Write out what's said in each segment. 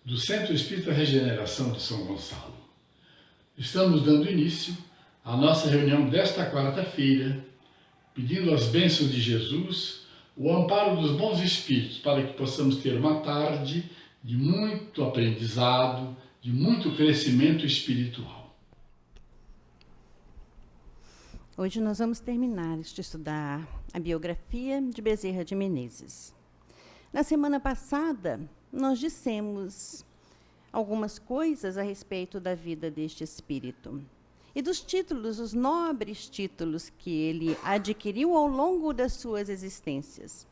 do Centro Espírita Regeneração de São Gonçalo. Estamos dando início à nossa reunião desta quarta-feira, pedindo as bênçãos de Jesus, o amparo dos bons espíritos, para que possamos ter uma tarde de muito aprendizado, de muito crescimento espiritual. Hoje nós vamos terminar de estudar a biografia de Bezerra de Menezes. Na semana passada, nós dissemos algumas coisas a respeito da vida deste espírito e dos títulos, os nobres títulos que ele adquiriu ao longo das suas existências.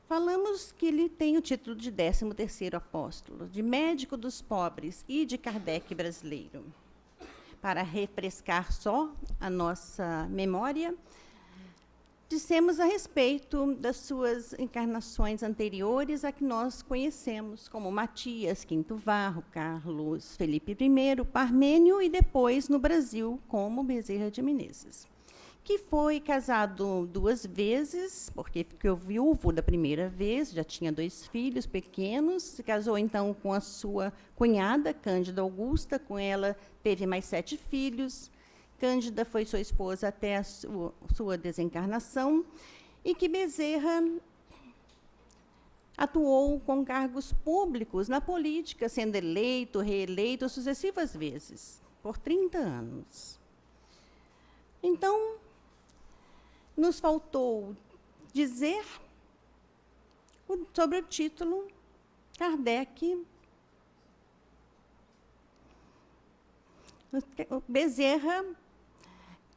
Falamos que ele tem o título de 13º apóstolo, de médico dos pobres e de Kardec brasileiro. Para refrescar só a nossa memória, dissemos a respeito das suas encarnações anteriores a que nós conhecemos, como Matias, Quinto Varro, Carlos Felipe I, Parmênio e depois no Brasil, como Bezerra de Menezes, que foi casado 2 vezes, porque ficou viúvo da primeira vez, já tinha 2 filhos pequenos, se casou então com a sua cunhada, Cândida Augusta, com ela teve mais 7 filhos, Cândida foi sua esposa até a sua desencarnação, e que Bezerra atuou com cargos públicos na política, sendo eleito, reeleito sucessivas vezes, por 30 anos. Então, nos faltou dizer sobre o título Kardec. Bezerra,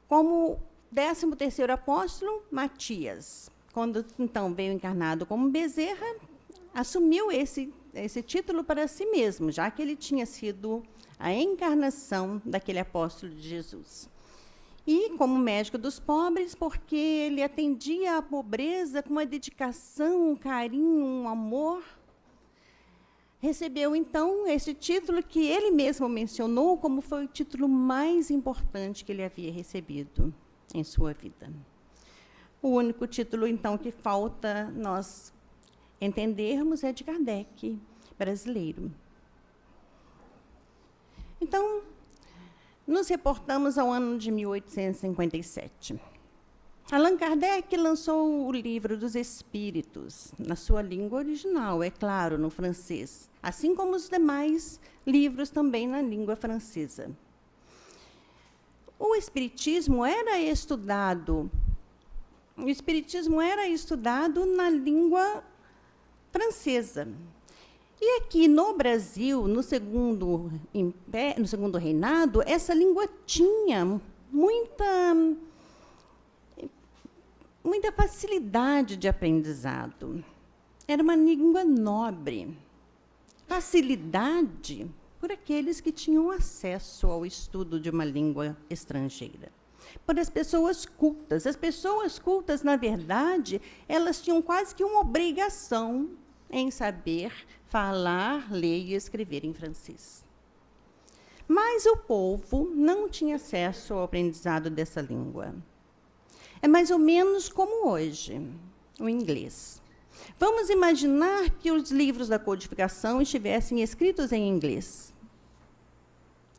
como 13º apóstolo, Matias, quando então veio encarnado como Bezerra, assumiu esse título para si mesmo, já que ele tinha sido a encarnação daquele apóstolo de Jesus. E como médico dos pobres, porque ele atendia à pobreza com uma dedicação, um carinho, um amor, recebeu, então, esse título que ele mesmo mencionou como foi o título mais importante que ele havia recebido em sua vida. O único título, então, que falta nós entendermos é de Kardec, brasileiro. Então, nos reportamos ao ano de 1857. Allan Kardec lançou o Livro dos Espíritos, na sua língua original, é claro, no francês, assim como os demais livros também na língua francesa. O Espiritismo era estudado na língua francesa. E aqui no Brasil, no segundo reinado, essa língua tinha muita facilidade de aprendizado. Era uma língua nobre. Facilidade por aqueles que tinham acesso ao estudo de uma língua estrangeira. Por as pessoas cultas. As pessoas cultas, na verdade, elas tinham quase que uma obrigação em saber falar, ler e escrever em francês. Mas o povo não tinha acesso ao aprendizado dessa língua. É mais ou menos como hoje, o inglês. Vamos imaginar que os livros da codificação estivessem escritos em inglês.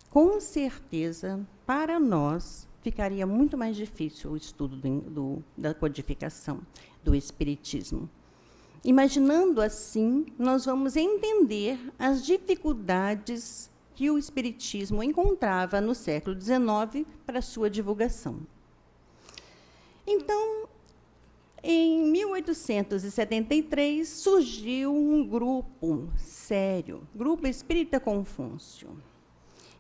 Com certeza, para nós, ficaria muito mais difícil o estudo da codificação, do espiritismo. Imaginando assim, nós vamos entender as dificuldades que o espiritismo encontrava no século XIX para sua divulgação. Então, em 1873, surgiu um grupo sério, Grupo Espírita Confúcio.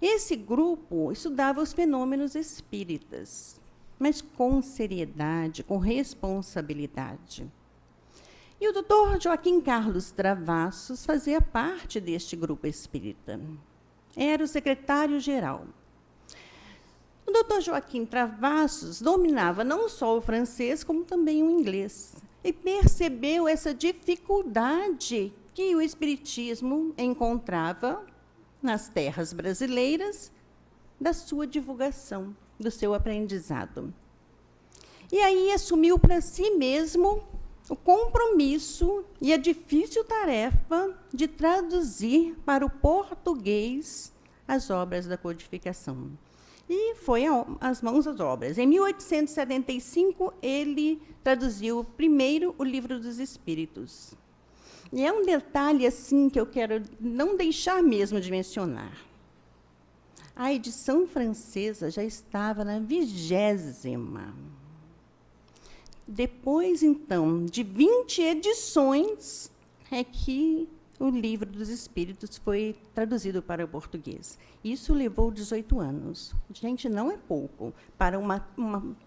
Esse grupo estudava os fenômenos espíritas, mas com seriedade, com responsabilidade. E o doutor Joaquim Carlos Travassos fazia parte deste grupo espírita. Era o secretário-geral. O doutor Joaquim Travassos dominava não só o francês, como também o inglês. E percebeu essa dificuldade que o espiritismo encontrava nas terras brasileiras da sua divulgação, do seu aprendizado. E aí assumiu para si mesmo o compromisso e a difícil tarefa de traduzir para o português as obras da codificação. E foi às mãos das obras. Em 1875, ele traduziu primeiro o Livro dos Espíritos. E é um detalhe assim que eu quero não deixar mesmo de mencionar. A edição francesa já estava na 20ª. Depois, então, de 20 edições, é que o Livro dos Espíritos foi traduzido para o português. Isso levou 18 anos. Gente, não é pouco para uma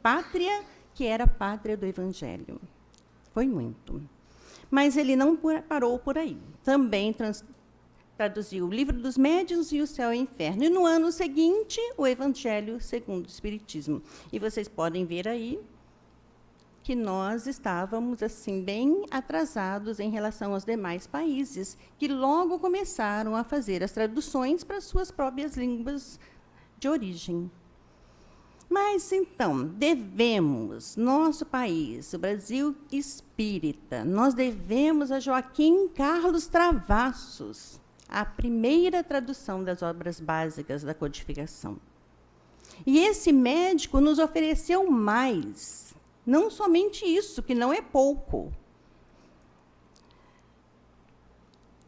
pátria que era a pátria do Evangelho. Foi muito. Mas ele não parou por aí. Também traduziu o Livro dos Médiuns e o Céu e o Inferno. E, no ano seguinte, o Evangelho segundo o Espiritismo. E vocês podem ver aí que nós estávamos assim bem atrasados em relação aos demais países, que logo começaram a fazer as traduções para suas próprias línguas de origem. Mas, então, devemos, nosso país, o Brasil Espírita, nós devemos a Joaquim Carlos Travassos a primeira tradução das obras básicas da codificação. E esse médico nos ofereceu mais. Não somente isso, que não é pouco.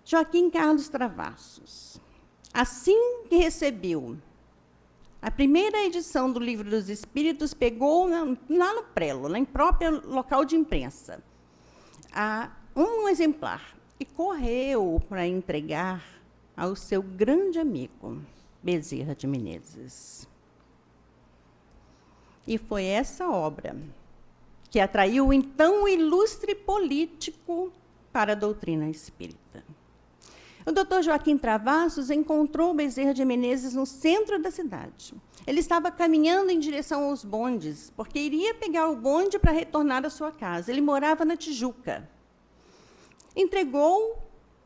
Joaquim Carlos Travassos, assim que recebeu a primeira edição do Livro dos Espíritos, pegou lá no prelo, lá em próprio local de imprensa, um exemplar e correu para entregar ao seu grande amigo, Bezerra de Menezes. E foi essa obra que atraiu, então, o ilustre político para a doutrina espírita. O doutor Joaquim Travassos encontrou Bezerra de Menezes no centro da cidade. Ele estava caminhando em direção aos bondes, porque iria pegar o bonde para retornar à sua casa. Ele morava na Tijuca. Entregou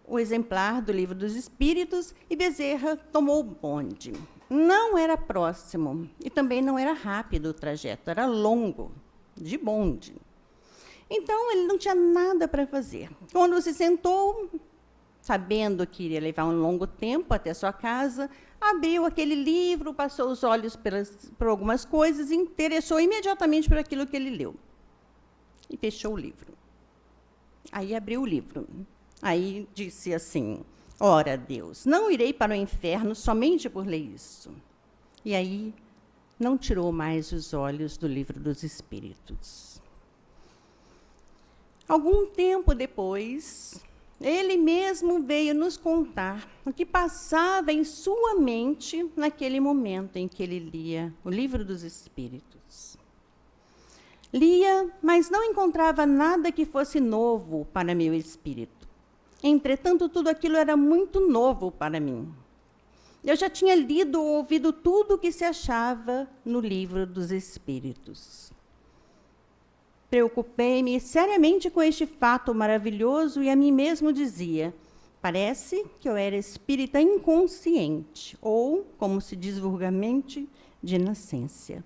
o exemplar do Livro dos Espíritos e Bezerra tomou o bonde. Não era próximo e também não era rápido o trajeto, era longo, de bonde. Então, ele não tinha nada para fazer. Quando se sentou, sabendo que iria levar um longo tempo até sua casa, abriu aquele livro, passou os olhos por algumas coisas e interessou imediatamente por aquilo que ele leu. E fechou o livro. Aí abriu o livro. Aí disse assim: ora, Deus, não irei para o inferno somente por ler isso. E aí não tirou mais os olhos do Livro dos Espíritos. Algum tempo depois, ele mesmo veio nos contar o que passava em sua mente naquele momento em que ele lia o Livro dos Espíritos. Lia, mas não encontrava nada que fosse novo para meu espírito. Entretanto, tudo aquilo era muito novo para mim. Eu já tinha lido ou ouvido tudo o que se achava no Livro dos Espíritos. Preocupei-me seriamente com este fato maravilhoso e a mim mesmo dizia: parece que eu era espírita inconsciente, ou, como se diz vulgarmente, de nascença.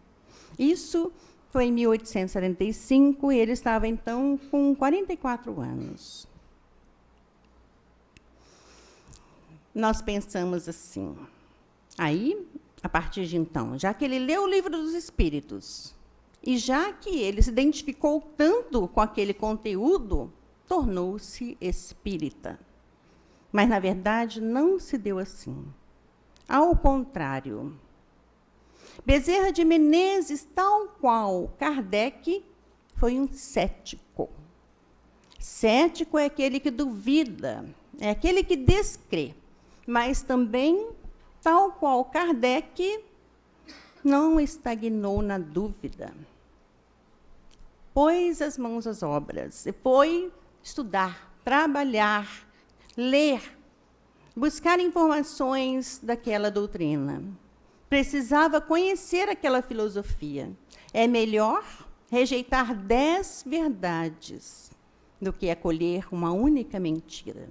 Isso foi em 1875 e ele estava, então, com 44 anos. Nós pensamos assim. Aí, a partir de então, já que ele leu o Livro dos Espíritos, e já que ele se identificou tanto com aquele conteúdo, tornou-se espírita. Mas, na verdade, não se deu assim. Ao contrário. Bezerra de Menezes, tal qual Kardec, foi um cético. Cético é aquele que duvida, é aquele que descrê. Mas também, tal qual Kardec, não estagnou na dúvida. Pôs as mãos às obras, e foi estudar, trabalhar, ler, buscar informações daquela doutrina. Precisava conhecer aquela filosofia. É melhor rejeitar 10 verdades do que acolher uma única mentira.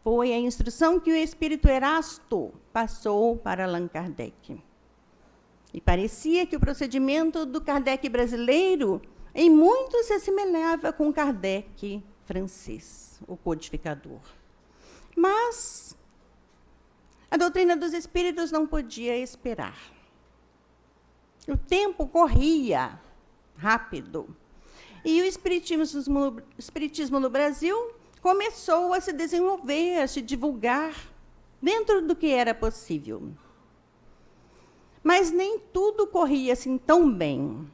Foi a instrução que o espírito Erasto passou para Allan Kardec. E parecia que o procedimento do Kardec brasileiro em muito se assemelhava com Kardec francês, o codificador. Mas a doutrina dos espíritos não podia esperar. O tempo corria rápido. E o espiritismo no Brasil começou a se desenvolver, a se divulgar dentro do que era possível. Mas nem tudo corria assim tão bem.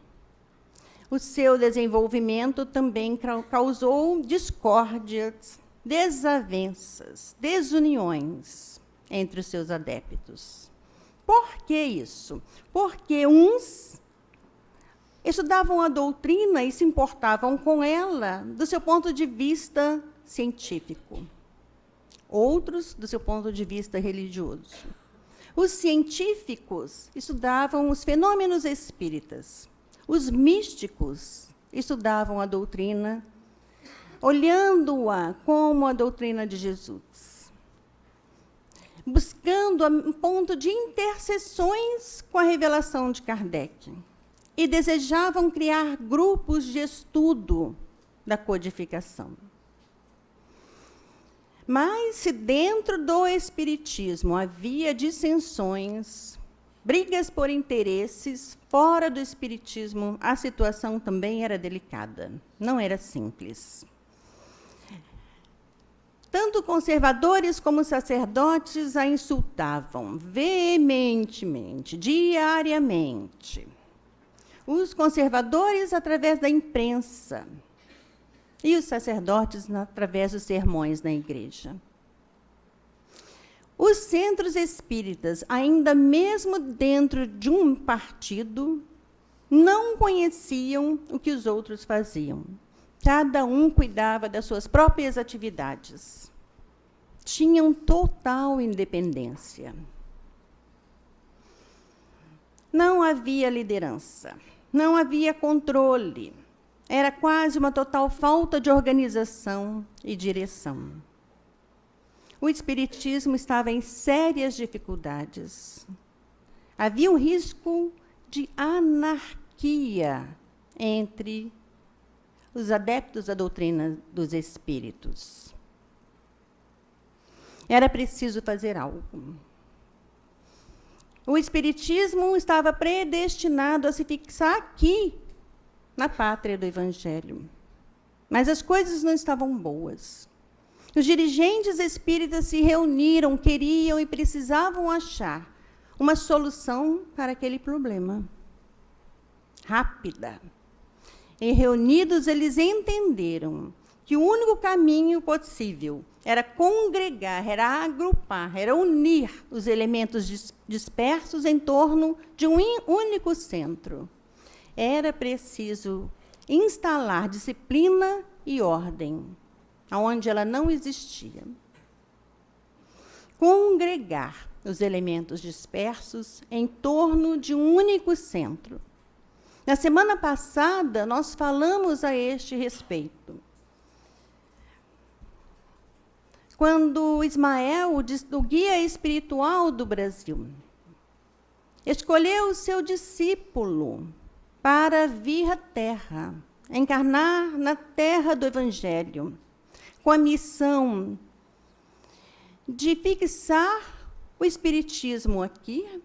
O seu desenvolvimento também causou discórdias, desavenças, desuniões entre os seus adeptos. Por que isso? Porque uns estudavam a doutrina e se importavam com ela do seu ponto de vista científico. Outros, do seu ponto de vista religioso. Os científicos estudavam os fenômenos espíritas. Os místicos estudavam a doutrina, olhando-a como a doutrina de Jesus, buscando um ponto de interseções com a revelação de Kardec, e desejavam criar grupos de estudo da codificação. Mas, se dentro do espiritismo havia dissensões, brigas por interesses, fora do espiritismo, a situação também era delicada, não era simples. Tanto conservadores como sacerdotes a insultavam veementemente, diariamente. Os conservadores através da imprensa e os sacerdotes através dos sermões na igreja. Os centros espíritas, ainda mesmo dentro de um partido, não conheciam o que os outros faziam. Cada um cuidava das suas próprias atividades. Tinham total independência. Não havia liderança, não havia controle. Era quase uma total falta de organização e direção. O espiritismo estava em sérias dificuldades. Havia um risco de anarquia entre os adeptos da doutrina dos espíritos. Era preciso fazer algo. O espiritismo estava predestinado a se fixar aqui, na pátria do Evangelho. Mas as coisas não estavam boas. Os dirigentes espíritas se reuniram, queriam e precisavam achar uma solução para aquele problema. Rápida. E reunidos, eles entenderam que o único caminho possível era congregar, era agrupar, era unir os elementos dispersos em torno de um único centro. Era preciso instalar disciplina e ordem, onde ela não existia. Congregar os elementos dispersos em torno de um único centro. Na semana passada, nós falamos a este respeito. Quando Ismael, o guia espiritual do Brasil, escolheu o seu discípulo para vir à Terra, encarnar na terra do Evangelho, com a missão de fixar o Espiritismo aqui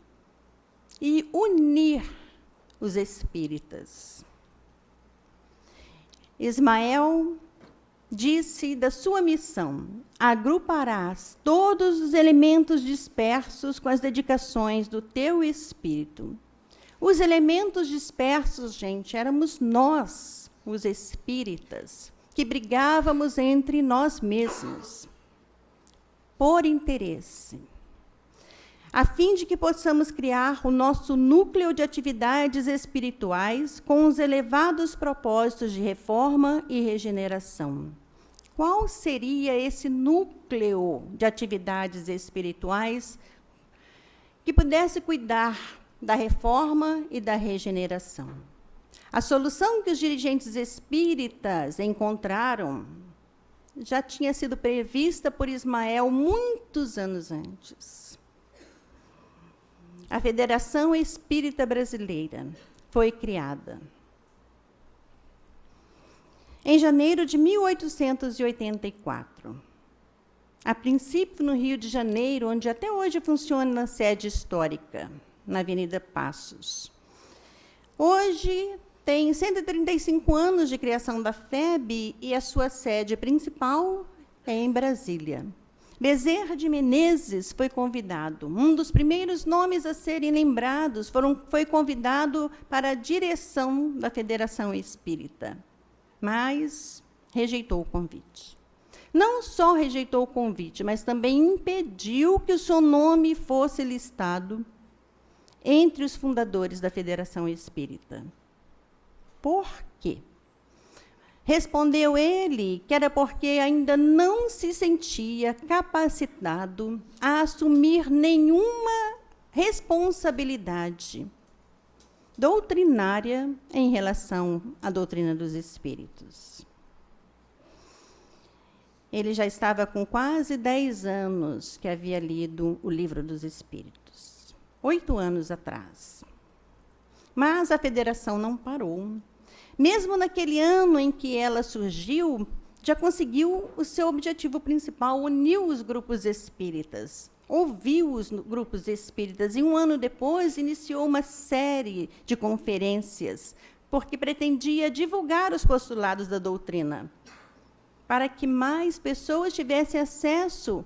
e unir os espíritas. Ismael disse da sua missão: agruparás todos os elementos dispersos com as dedicações do teu espírito. Os elementos dispersos, gente, éramos nós, os espíritas, que brigávamos entre nós mesmos, por interesse, a fim de que possamos criar o nosso núcleo de atividades espirituais com os elevados propósitos de reforma e regeneração. Qual seria esse núcleo de atividades espirituais que pudesse cuidar da reforma e da regeneração? A solução que os dirigentes espíritas encontraram já tinha sido prevista por Ismael muitos anos antes. A Federação Espírita Brasileira foi criada. em janeiro de 1884. A princípio no Rio de Janeiro, onde até hoje funciona a sede histórica, na Avenida Passos. Hoje tem 135 anos de criação da FEB e a sua sede principal é em Brasília. Bezerra de Menezes foi convidado. Um dos primeiros nomes a serem lembrados foi convidado para a direção da Federação Espírita, mas rejeitou o convite. Não só rejeitou o convite, mas também impediu que o seu nome fosse listado entre os fundadores da Federação Espírita. Por quê? Respondeu ele que era porque ainda não se sentia capacitado a assumir nenhuma responsabilidade doutrinária em relação à doutrina dos espíritos. Ele já estava com quase 10 anos que havia lido o Livro dos Espíritos, 8 anos atrás. Mas a federação não parou. Mesmo naquele ano em que ela surgiu, já conseguiu o seu objetivo principal, uniu os grupos espíritas, ouviu os grupos espíritas, e um ano depois iniciou uma série de conferências, porque pretendia divulgar os postulados da doutrina, para que mais pessoas tivessem acesso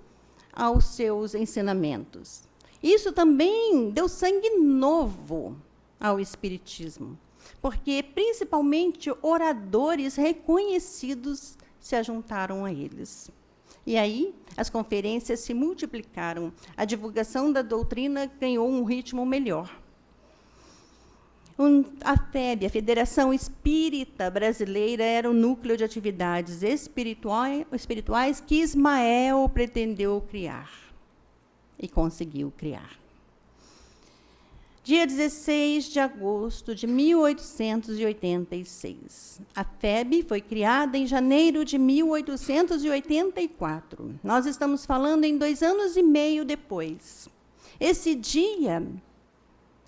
aos seus ensinamentos. Isso também deu sangue novo ao espiritismo, porque principalmente oradores reconhecidos se ajuntaram a eles. E aí as conferências se multiplicaram, a divulgação da doutrina ganhou um ritmo melhor. A FEB, a Federação Espírita Brasileira, era o núcleo de atividades espirituais que Ismael pretendeu criar e conseguiu criar. Dia 16 de agosto de 1886. A FEB foi criada em janeiro de 1884. Nós estamos falando em 2 anos e meio depois. Esse dia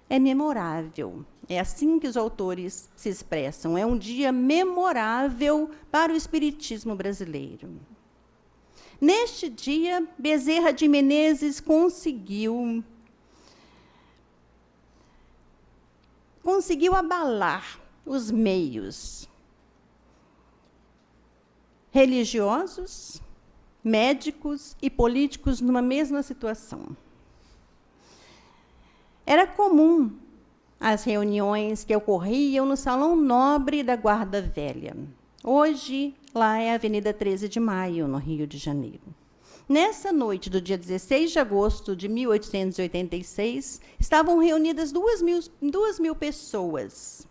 é memorável. É assim que os autores se expressam. É um dia memorável para o espiritismo brasileiro. Neste dia, Bezerra de Menezes conseguiu abalar os meios religiosos, médicos e políticos numa mesma situação. Era comum as reuniões que ocorriam no Salão Nobre da Guarda Velha. Hoje, lá é a Avenida 13 de Maio, no Rio de Janeiro. Nessa noite do dia 16 de agosto de 1886, estavam reunidas 2.000 pessoas,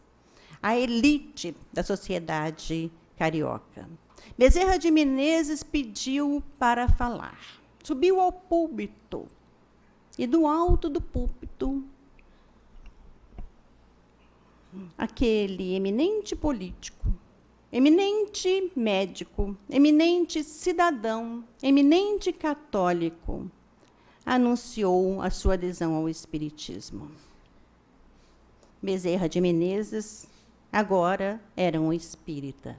a elite da sociedade carioca. Bezerra de Menezes pediu para falar. Subiu ao púlpito e, do alto do púlpito, aquele eminente político, eminente médico, eminente cidadão, eminente católico, anunciou a sua adesão ao espiritismo. Bezerra de Menezes agora era um espírita.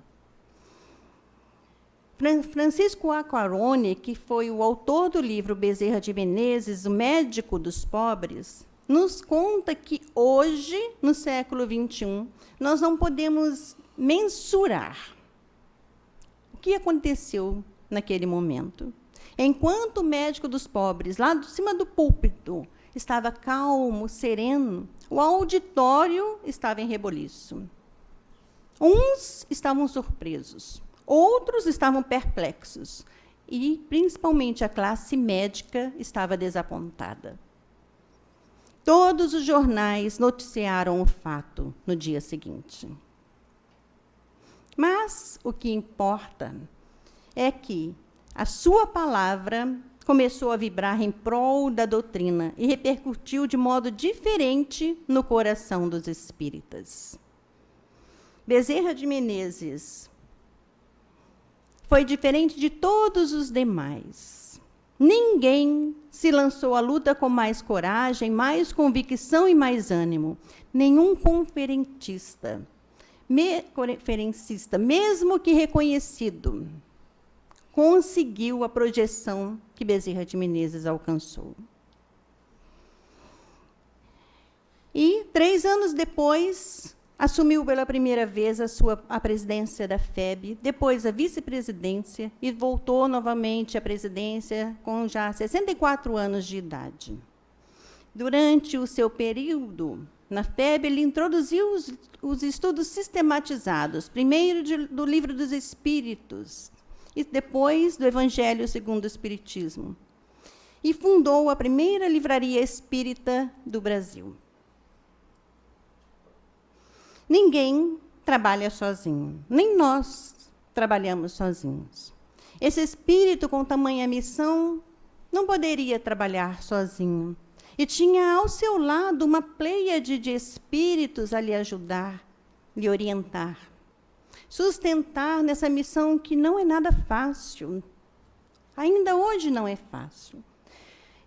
Francisco Aquarone, que foi o autor do livro Bezerra de Menezes, o médico dos pobres, nos conta que hoje, no século XXI, nós não podemos mensurar o que aconteceu naquele momento. Enquanto o médico dos pobres, lá de cima do púlpito, estava calmo, sereno, o auditório estava em reboliço. Uns estavam surpresos, outros estavam perplexos, e, principalmente, a classe médica estava desapontada. Todos os jornais noticiaram o fato no dia seguinte. Mas o que importa é que a sua palavra começou a vibrar em prol da doutrina e repercutiu de modo diferente no coração dos espíritas. Bezerra de Menezes foi diferente de todos os demais. Ninguém se lançou à luta com mais coragem, mais convicção e mais ânimo. Nenhum conferentista. conferencista, mesmo que reconhecido, conseguiu a projeção que Bezerra de Menezes alcançou. E, 3 anos depois, assumiu pela primeira vez a presidência da FEB, depois a vice-presidência, e voltou novamente à presidência com já 64 anos de idade. Durante o seu período na FEB, ele introduziu os estudos sistematizados, primeiro do Livro dos Espíritos, e depois do Evangelho segundo o Espiritismo, e fundou a primeira livraria espírita do Brasil. Ninguém trabalha sozinho, nem nós trabalhamos sozinhos. Esse espírito com tamanha missão não poderia trabalhar sozinho. E tinha ao seu lado uma pleiade de espíritos a lhe ajudar, lhe orientar, sustentar nessa missão que não é nada fácil. Ainda hoje não é fácil.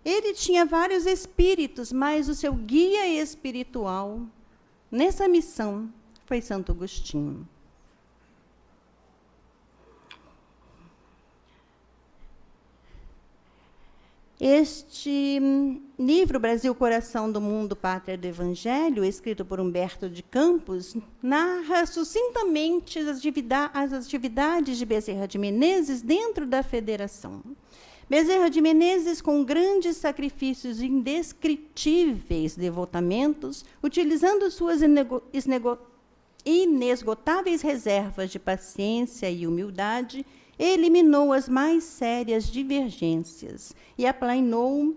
Ele tinha vários espíritos, mas o seu guia espiritual nessa missão foi Santo Agostinho. Este livro, Brasil, Coração do Mundo, Pátria do Evangelho, escrito por Humberto de Campos, narra sucintamente as atividades de Bezerra de Menezes dentro da federação. Bezerra de Menezes, com grandes sacrifícios e indescritíveis devotamentos, utilizando suas inesgotáveis reservas de paciência e humildade, eliminou as mais sérias divergências e aplainou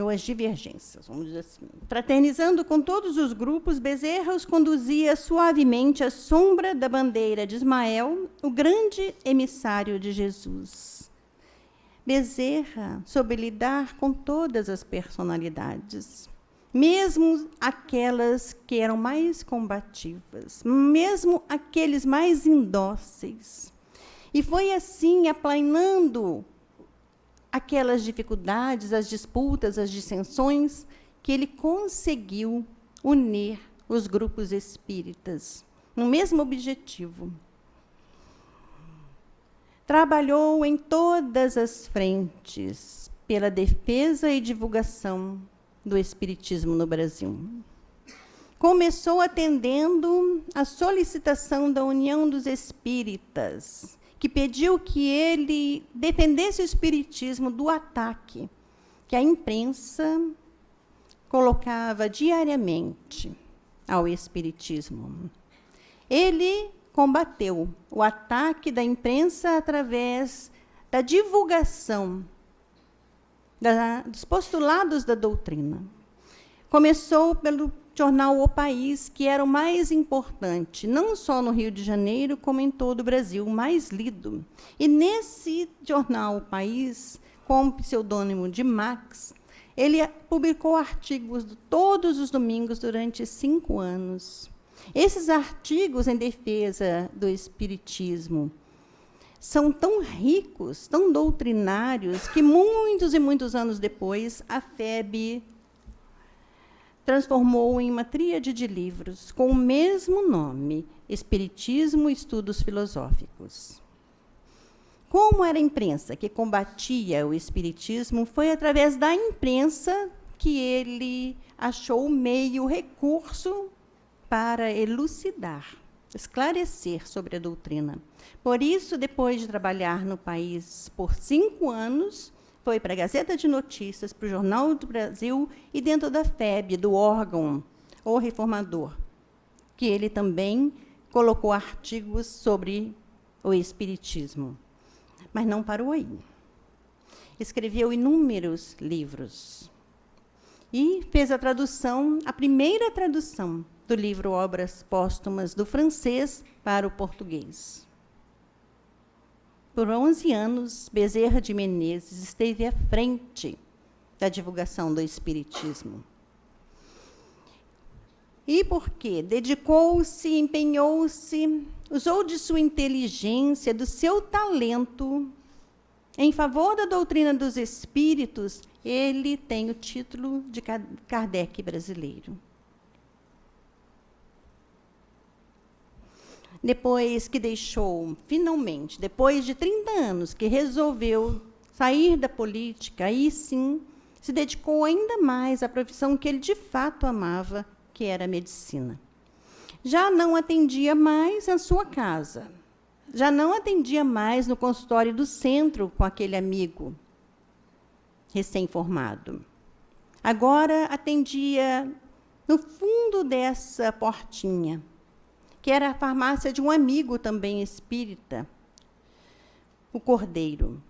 as divergências, vamos dizer assim. Fraternizando com todos os grupos, Bezerra os conduzia suavemente à sombra da bandeira de Ismael, o grande emissário de Jesus. Bezerra soube lidar com todas as personalidades, mesmo aquelas que eram mais combativas, mesmo aqueles mais indóceis. E foi assim, aplainando aquelas dificuldades, as disputas, as dissensões, que ele conseguiu unir os grupos espíritas no mesmo objetivo. Trabalhou em todas as frentes pela defesa e divulgação do Espiritismo no Brasil. Começou atendendo a solicitação da União dos Espíritas, que pediu que ele defendesse o Espiritismo do ataque que a imprensa colocava diariamente ao Espiritismo. Ele combateu o ataque da imprensa através da divulgação dos postulados da doutrina. Começou pelo jornal O País, que era o mais importante, não só no Rio de Janeiro, como em todo o Brasil, o mais lido. E nesse jornal O País, com o pseudônimo de Max, ele publicou artigos todos os domingos durante 5 anos. Esses artigos em defesa do Espiritismo são tão ricos, tão doutrinários, que muitos e muitos anos depois, a FEB transformou em uma tríade de livros com o mesmo nome, Espiritismo e Estudos Filosóficos. Como era a imprensa que combatia o Espiritismo, foi através da imprensa que ele achou o meio, o recurso para elucidar, esclarecer sobre a doutrina. Por isso, depois de trabalhar no país por 5 anos, foi para a Gazeta de Notícias, para o Jornal do Brasil e dentro da FEB, do órgão, o Reformador, que ele também colocou artigos sobre o Espiritismo. Mas não parou aí. Escreveu inúmeros livros e fez a tradução, a primeira tradução do livro Obras Póstumas do francês para o português. Por 11 anos, Bezerra de Menezes esteve à frente da divulgação do Espiritismo. E por quê? Dedicou-se, empenhou-se, usou de sua inteligência, do seu talento, em favor da doutrina dos espíritos Ele tem o título de Kardec brasileiro. Depois que deixou, finalmente, depois de 30 anos, que resolveu sair da política, aí sim, se dedicou ainda mais à profissão que ele de fato amava, que era a medicina. Já não atendia mais na sua casa, já não atendia mais no consultório do centro com aquele amigo recém-formado. Agora atendia no fundo dessa portinha, que era a farmácia de um amigo também espírita, o Cordeiro.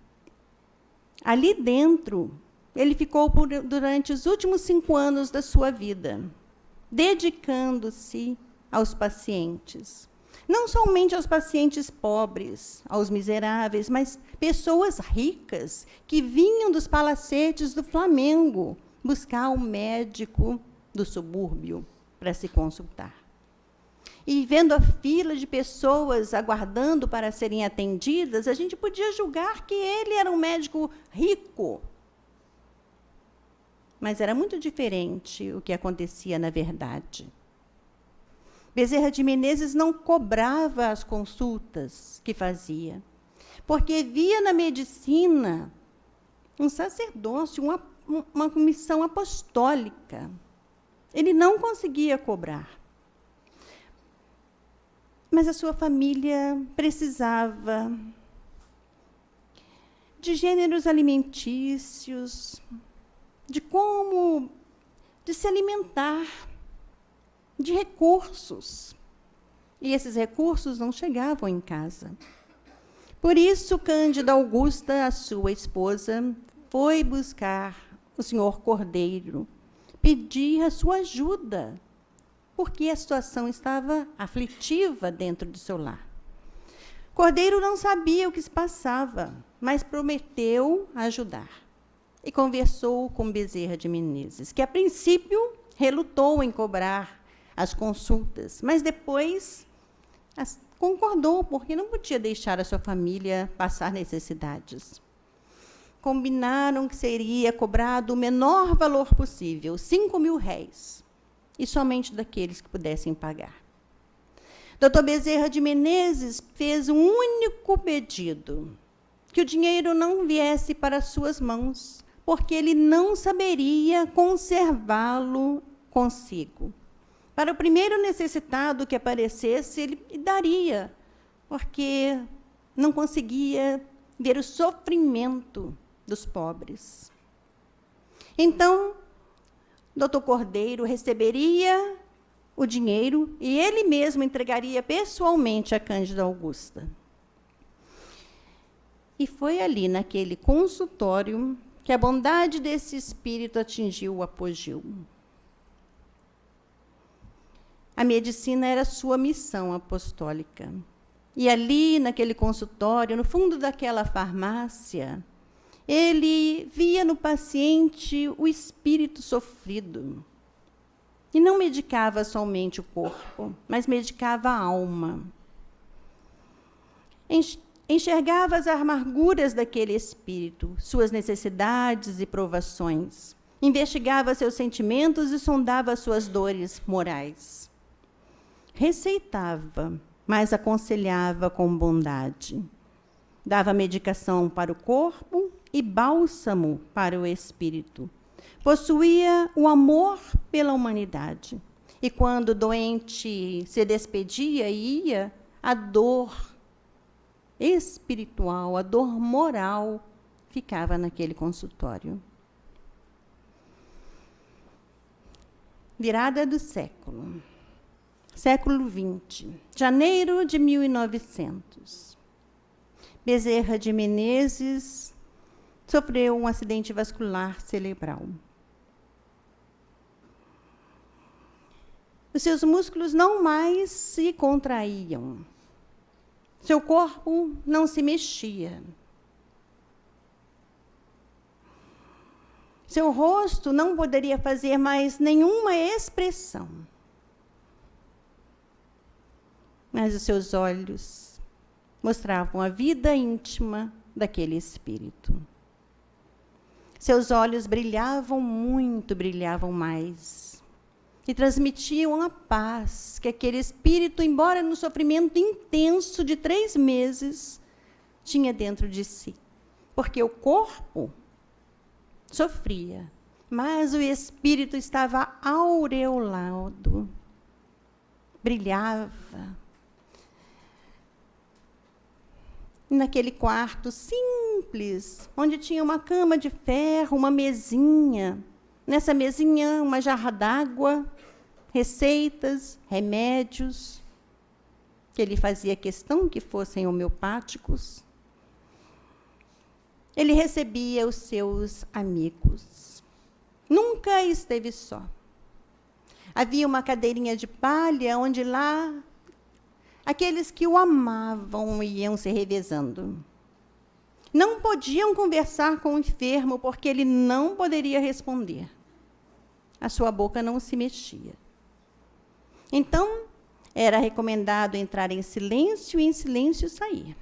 Ali dentro, ele ficou durante os últimos 5 anos da sua vida, dedicando-se aos pacientes. Não somente aos pacientes pobres, aos miseráveis, mas pessoas ricas que vinham dos palacetes do Flamengo buscar um médico do subúrbio para se consultar. E vendo a fila de pessoas aguardando para serem atendidas, a gente podia julgar que ele era um médico rico. Mas era muito diferente o que acontecia na verdade. Bezerra de Menezes não cobrava as consultas que fazia, porque via na medicina um sacerdócio, uma missão apostólica. Ele não conseguia cobrar. Mas a sua família precisava de gêneros alimentícios, de se alimentar, de recursos. E esses recursos não chegavam em casa. Por isso, Cândida Augusta, a sua esposa, foi buscar o senhor Cordeiro, pedir a sua ajuda, porque a situação estava aflitiva dentro do seu lar. Cordeiro não sabia o que se passava, mas prometeu ajudar. E conversou com Bezerra de Menezes, que a princípio relutou em cobrar as consultas, mas depois concordou, porque não podia deixar a sua família passar necessidades. Combinaram que seria cobrado o menor valor possível, 5.000 réis, e somente daqueles que pudessem pagar. Dr. Bezerra de Menezes fez um único pedido, que o dinheiro não viesse para suas mãos, porque ele não saberia conservá-lo consigo. Para o primeiro necessitado que aparecesse, ele daria, porque não conseguia ver o sofrimento dos pobres. Então, Dr. Cordeiro receberia o dinheiro e ele mesmo entregaria pessoalmente a Cândida Augusta. E foi ali, naquele consultório, que a bondade desse espírito atingiu o apogeu. A medicina era sua missão apostólica. E ali, naquele consultório, no fundo daquela farmácia, ele via no paciente o espírito sofrido. E não medicava somente o corpo, mas medicava a alma. Enxergava as amarguras daquele espírito, suas necessidades e provações. Investigava seus sentimentos e sondava suas dores morais. Receitava, mas aconselhava com bondade. Dava medicação para o corpo e bálsamo para o espírito. Possuía o amor pela humanidade. E quando o doente se despedia e ia, a dor espiritual, a dor moral, ficava naquele consultório. Virada do século. Século XX, janeiro de 1900. Bezerra de Menezes sofreu um acidente vascular cerebral. Os seus músculos não mais se contraíam. Seu corpo não se mexia. Seu rosto não poderia fazer mais nenhuma expressão. Mas os seus olhos mostravam a vida íntima daquele espírito. Seus olhos brilhavam muito, brilhavam mais. E transmitiam a paz que aquele espírito, embora no sofrimento intenso de 3 meses, tinha dentro de si. Porque o corpo sofria, mas o espírito estava aureolado, brilhava. Naquele quarto simples, onde tinha uma cama de ferro, uma mesinha. Nessa mesinha, uma jarra d'água, receitas, remédios, que ele fazia questão que fossem homeopáticos. Ele recebia os seus amigos. Nunca esteve só. Havia uma cadeirinha de palha, onde lá aqueles que o amavam iam se revezando. Não podiam conversar com o enfermo, porque ele não poderia responder. A sua boca não se mexia. Então, era recomendado entrar em silêncio e em silêncio sair.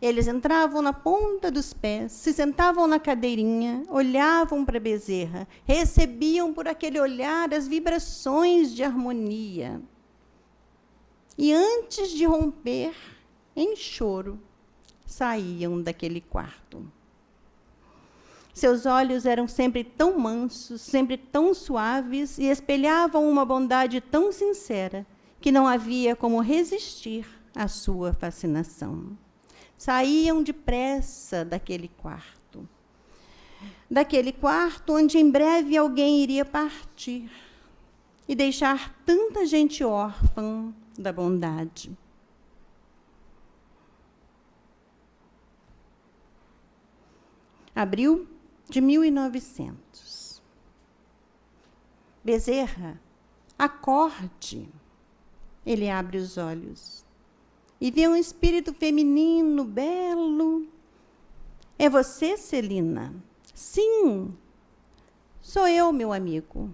Eles entravam na ponta dos pés, se sentavam na cadeirinha, olhavam para Bezerra, recebiam por aquele olhar as vibrações de harmonia. E antes de romper em choro, saíam daquele quarto. Seus olhos eram sempre tão mansos, sempre tão suaves, e espelhavam uma bondade tão sincera, que não havia como resistir à sua fascinação. Saíam depressa daquele quarto. Daquele quarto onde em breve alguém iria partir e deixar tanta gente órfã da bondade. Abril de 1900. Bezerra, acorde. Ele abre os olhos e vê um espírito feminino, belo. É você, Celina? Sim, sou eu, meu amigo.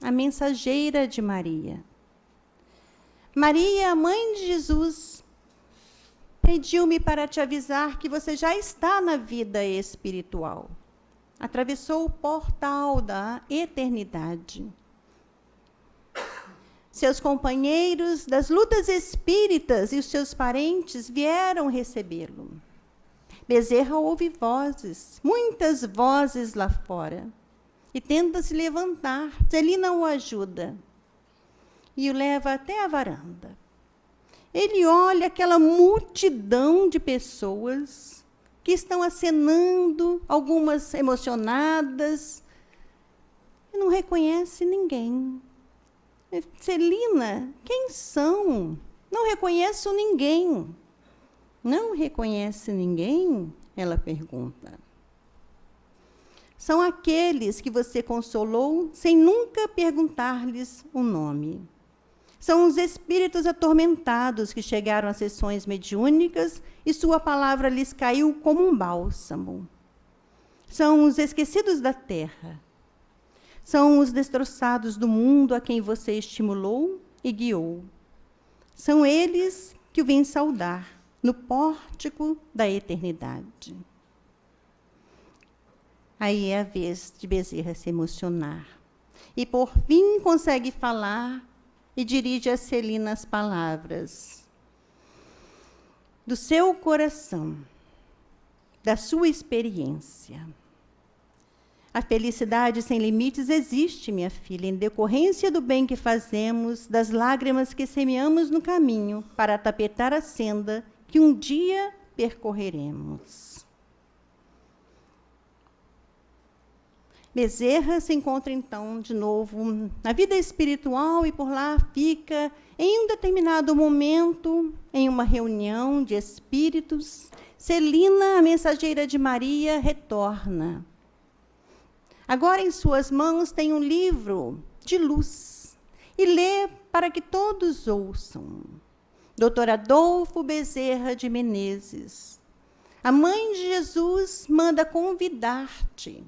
A mensageira de Maria. Maria, a mãe de Jesus, pediu-me para te avisar que você já está na vida espiritual. Atravessou o portal da eternidade. Seus companheiros das lutas espíritas e os seus parentes vieram recebê-lo. Bezerra ouve vozes, muitas vozes lá fora, e tenta se levantar. Celina o ajuda e o leva até a varanda. Ele olha aquela multidão de pessoas que estão acenando, algumas emocionadas, e não reconhece ninguém. Celina, quem são? Não reconheço ninguém. Não reconhece ninguém? Ela pergunta. São aqueles que você consolou sem nunca perguntar-lhes o nome. São os espíritos atormentados que chegaram às sessões mediúnicas e sua palavra lhes caiu como um bálsamo. São os esquecidos da terra. São os destroçados do mundo a quem você estimulou e guiou. São eles que o vêm saudar no pórtico da eternidade. Aí é a vez de Bezerra se emocionar. E, por fim, consegue falar e dirige a Celina as palavras do seu coração, da sua experiência. A felicidade sem limites existe, minha filha, em decorrência do bem que fazemos, das lágrimas que semeamos no caminho para tapetar a senda que um dia percorreremos. Bezerra se encontra, então, de novo na vida espiritual e por lá fica, em um determinado momento, em uma reunião de espíritos. Celina, a mensageira de Maria, retorna. Agora, em suas mãos, tem um livro de luz e lê para que todos ouçam. Dr. Adolfo Bezerra de Menezes. A mãe de Jesus manda convidar-te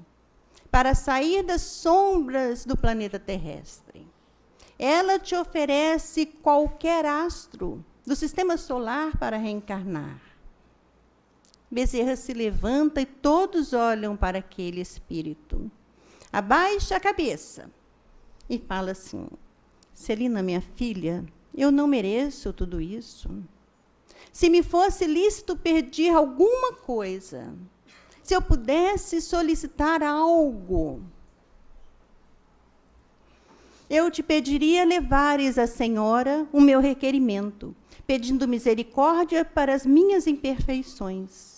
para sair das sombras do planeta terrestre. Ela te oferece qualquer astro do sistema solar para reencarnar. Bezerra se levanta e todos olham para aquele espírito. Abaixa a cabeça e fala assim: Celina, minha filha, eu não mereço tudo isso. Se me fosse lícito pedir alguma coisa, se eu pudesse solicitar algo, eu te pediria levares à senhora o meu requerimento, pedindo misericórdia para as minhas imperfeições.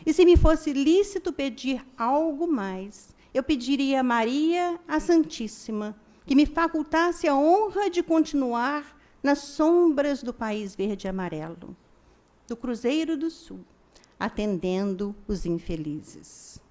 E se me fosse lícito pedir algo mais, eu pediria a Maria, a Santíssima, que me facultasse a honra de continuar nas sombras do país verde e amarelo, do Cruzeiro do Sul, atendendo os infelizes.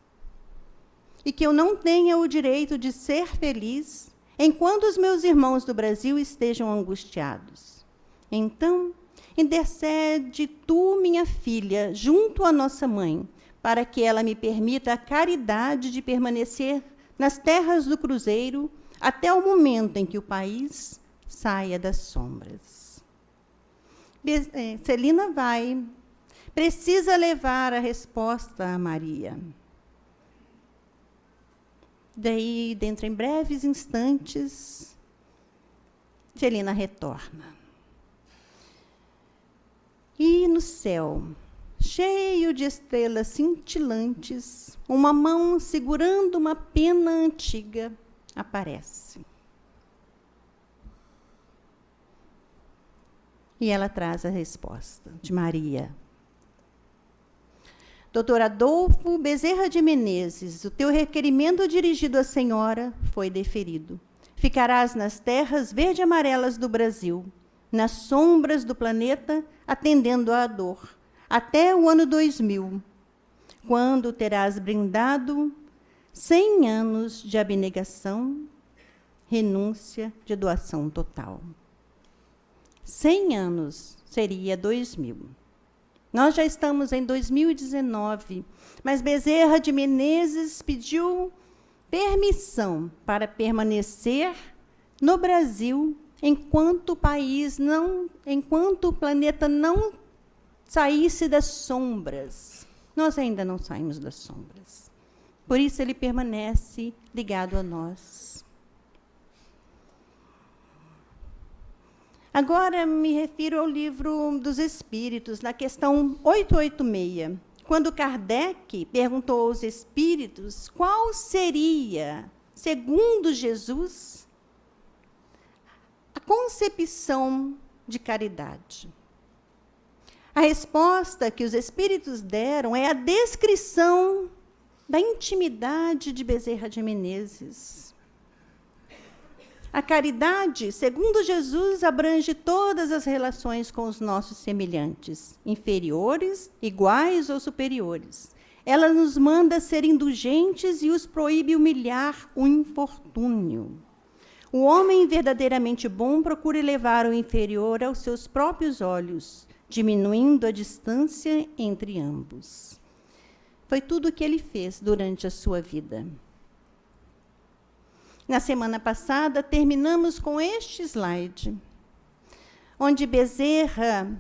E que eu não tenha o direito de ser feliz enquanto os meus irmãos do Brasil estejam angustiados. Então, intercede tu, minha filha, junto à nossa mãe, para que ela me permita a caridade de permanecer nas terras do Cruzeiro até o momento em que o país saia das sombras. Celina precisa levar a resposta a Maria. Daí, dentro em breves instantes, Celina retorna. E no céu, cheio de estrelas cintilantes, uma mão segurando uma pena antiga aparece. E ela traz a resposta de Maria. Doutor Adolfo Bezerra de Menezes, o teu requerimento dirigido à senhora foi deferido. Ficarás nas terras verde e amarelas do Brasil, nas sombras do planeta, atendendo à dor, até o ano 2000, quando terás brindado 100 anos de abnegação, renúncia, de doação total. 100 anos seria 2000. Nós já estamos em 2019, mas Bezerra de Menezes pediu permissão para permanecer no Brasil enquanto o planeta não saísse das sombras. Nós ainda não saímos das sombras. Por isso ele permanece ligado a nós. Agora me refiro ao Livro dos Espíritos, na questão 886, quando Kardec perguntou aos espíritos qual seria, segundo Jesus, a concepção de caridade. A resposta que os espíritos deram é a descrição da intimidade de Bezerra de Menezes. A caridade, segundo Jesus, abrange todas as relações com os nossos semelhantes, inferiores, iguais ou superiores. Ela nos manda ser indulgentes e os proíbe humilhar o infortúnio. O homem verdadeiramente bom procura elevar o inferior aos seus próprios olhos, diminuindo a distância entre ambos. Foi tudo o que ele fez durante a sua vida. Na semana passada, terminamos com este slide, onde Bezerra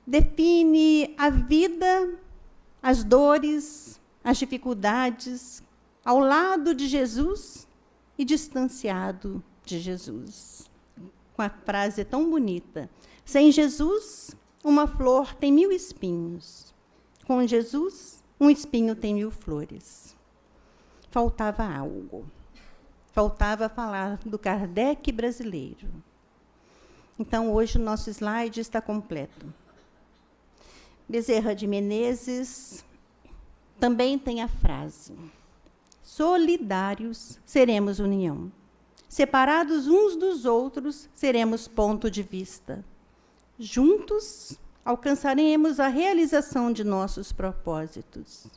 define a vida, as dores, as dificuldades, ao lado de Jesus e distanciado de Jesus. Com a frase tão bonita: sem Jesus, uma flor tem 1000 espinhos. Com Jesus, um espinho tem 1000 flores. Faltava algo. Faltava falar do Kardec brasileiro. Então, hoje, o nosso slide está completo. Bezerra de Menezes também tem a frase: solidários seremos união. Separados uns dos outros, seremos ponto de vista. Juntos, alcançaremos a realização de nossos propósitos.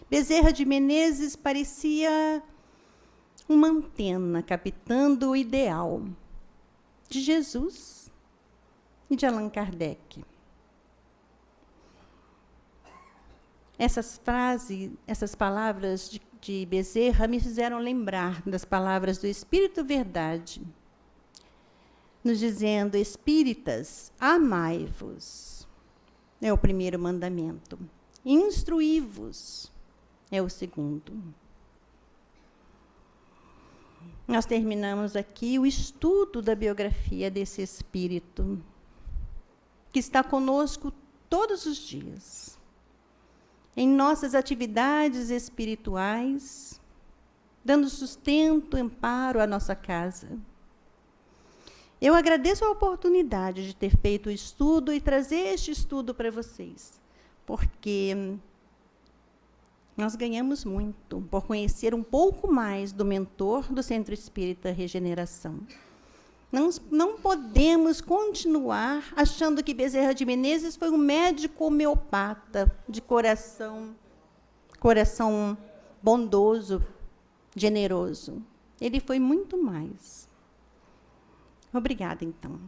Bezerra de Menezes parecia uma antena captando o ideal de Jesus e de Allan Kardec. Essas palavras de Bezerra me fizeram lembrar das palavras do Espírito Verdade, nos dizendo: espíritas, amai-vos. é o primeiro mandamento. Instruí-vos é o segundo. Nós terminamos aqui o estudo da biografia desse Espírito, que está conosco todos os dias, em nossas atividades espirituais, dando sustento, amparo à nossa casa. Eu agradeço a oportunidade de ter feito o estudo e trazer este estudo para vocês, porque nós ganhamos muito por conhecer um pouco mais do mentor do Centro Espírita Regeneração. Não podemos continuar achando que Bezerra de Menezes foi um médico homeopata de coração bondoso, generoso. Ele foi muito mais. Obrigada, então.